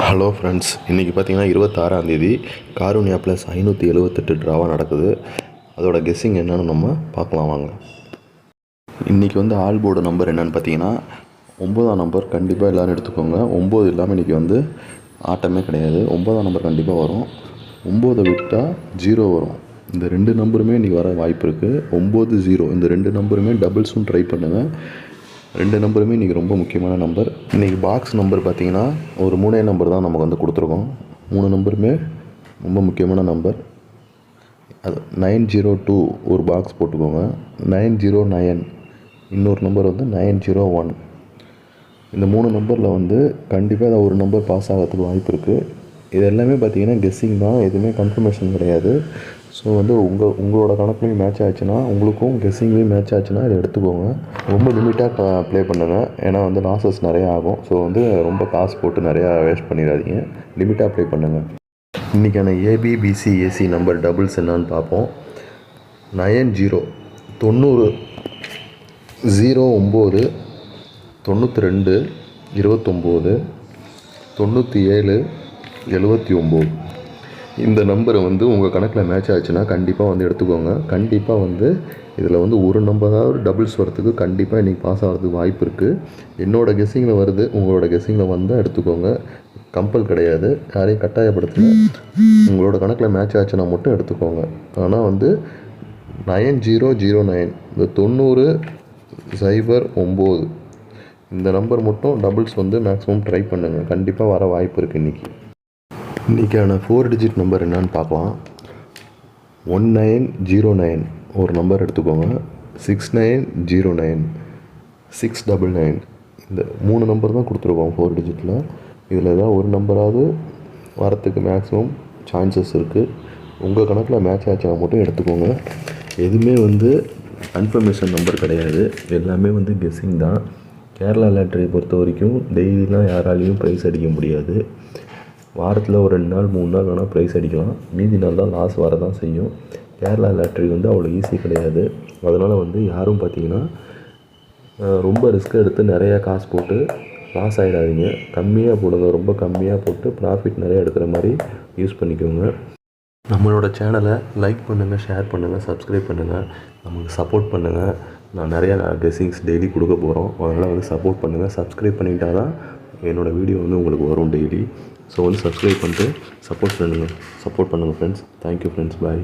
Hello friends, இன்றைக்கி பார்த்தீங்கன்னா 26ஆம் தேதி காருண்யா ப்ளஸ் 578 ட்ராவாக நடக்குது. அதோட கெஸ்ஸிங் என்னென்னு நம்ம பார்க்கலாம் வாங்க. இன்றைக்கி வந்து ஆல் போர்டு நம்பர் என்னென்னு பார்த்தீங்கன்னா 9ஆம் நம்பர் கண்டிப்பாக எல்லோரும் எடுத்துக்கோங்க. 9 இல்லாமல் இன்றைக்கி வந்து ஆட்டமே கிடையாது. 9ஆம் நம்பர் கண்டிப்பாக வரும். 9 விட்டால் 0 வரும். இந்த 2 நம்பருமே இன்றைக்கி வர வாய்ப்பு இருக்குது. 9, 0 இந்த 2 நம்பருமே டபுள்ஸும் ட்ரை பண்ணுங்கள். 2 நம்பருமே இன்றைக்கி ரொம்ப முக்கியமான நம்பர். இன்றைக்கி பாக்ஸ் நம்பர் பார்த்திங்கன்னா ஒரு 3 நம்பர் தான் நமக்கு வந்து கொடுத்துருக்கோம். 3 நம்பருமே ரொம்ப முக்கியமான நம்பர். அது 902 ஒரு பாக்ஸ் போட்டுக்கோங்க. 909 இன்னொரு நம்பர் வந்து 901. இந்த 3 நம்பரில் வந்து கண்டிப்பாக அதை ஒரு நம்பர் பாஸ் ஆகிறதுக்கு வாய்ப்பு இருக்குது. இது எல்லாமே பார்த்திங்கன்னா கெஸ்ஸிங் தான், எதுவுமே கன்ஃபர்மேஷன் கிடையாது. ஸோ வந்து உங்களோட கணக்குலையும் மேட்ச் ஆச்சுன்னா, உங்களுக்கும் கெஸ்ஸிங்லேயும் மேட்ச் ஆச்சுன்னா இதை எடுத்துக்கோங்க. ரொம்ப லிமிட்டாக ப்ளே பண்ணுங்கள். ஏன்னா வந்து லாஸஸ் நிறையா ஆகும். ஸோ வந்து ரொம்ப காசு போட்டு நிறையா வேஸ்ட் பண்ணிடாதீங்க. லிமிட்டாக ப்ளே பண்ணுங்கள். இன்றைக்கான ஏபிபிசி ஏசி நம்பர் டபுள்ஸ் என்னான்னு பார்ப்போம். 90 90 09 92 29 97 79. இந்த நம்பரை வந்து உங்கள் கணக்கில் மேட்ச் ஆச்சுன்னா கண்டிப்பாக வந்து எடுத்துக்கோங்க. கண்டிப்பாக வந்து இதில் வந்து ஒரு நம்பராவது டபுள்ஸ் வரத்துக்கு கண்டிப்பாக இன்றைக்கி பாஸ் ஆகிறதுக்கு வாய்ப்பு இருக்குது. என்னோடய கெஸ்ஸிங்கில் வருது, உங்களோட கெஸ்ஸிங்கில் வந்தால் எடுத்துக்கோங்க. கம்பல் கிடையாது, யாரையும் கட்டாயப்படுத்தல. உங்களோட கணக்கில் மேட்ச் ஆச்சுன்னா மட்டும் எடுத்துக்கோங்க. ஆனால் வந்து 9009 இந்த 9009 இந்த நம்பர் மட்டும் டபுள்ஸ் வந்து மேக்ஸிமம் ட்ரை பண்ணுங்கள். கண்டிப்பாக வர வாய்ப்பு இருக்குது. இன்றைக்கான 4 டிஜிட் நம்பர் என்னன்னு பார்க்கலாம். 1909 ஒரு நம்பர் எடுத்துக்கோங்க. 6909 699 இந்த 3 நம்பர் தான் கொடுத்துருக்கோம் 4 டிஜிட்டில். இதில் ஏதாவது ஒரு நம்பராவது வரத்துக்கு மேக்ஸிமம் சான்சஸ் இருக்குது. உங்கள் கணக்கில் மேட்ச் ஆச்சுன்னா மட்டும் எடுத்துக்கோங்க. எதுவுமே வந்து கன்ஃபர்மேஷன் நம்பர் கிடையாது, எல்லாமே வந்து கெஸ்ஸிங் தான். கேரளா லாட்டரியை பொறுத்த வரைக்கும் டெய்லிலாம் யாராலையும் ப்ரைஸ் அடிக்க முடியாது. வாரத்தில் ஒரு 2 நாள் 3 நாள் வேணால் ப்ரைஸ் அடிக்கலாம். மீதி நாள் தான் லாஸ் வர தான் செய்யும். கேரளா லாட்ரி வந்து அவ்வளோ ஈஸி கிடையாது. அதனால் வந்து யாரும் பார்த்திங்கன்னா ரொம்ப ரிஸ்க் எடுத்து நிறையா காசு போட்டு லாஸ் ஆகிடாதீங்க. கம்மியாக போடுங்க, ரொம்ப கம்மியாக போட்டு ப்ராஃபிட் நிறையா எடுக்கிற மாதிரி யூஸ் பண்ணிக்கோங்க. நம்மளோட சேனலை லைக் பண்ணுங்கள், ஷேர் பண்ணுங்கள், சப்ஸ்கிரைப் பண்ணுங்கள், நமக்கு சப்போர்ட் பண்ணுங்கள். நான் நிறையா கெஸ்ஸிங்ஸ் டெய்லி கொடுக்க போகிறோம். அதனால் வந்து சப்போர்ட் பண்ணுங்கள். சப்ஸ்கிரைப் பண்ணிட்டால் தான் என்னோடய வீடியோ வந்து உங்களுக்கு வரும் டெய்லி. ஸோ வந்து சப்ஸ்கிரைப் பண்ணிட்டு சப்போர்ட் பண்ணுங்கள் ஃப்ரெண்ட்ஸ். Thank you friends. பாய்.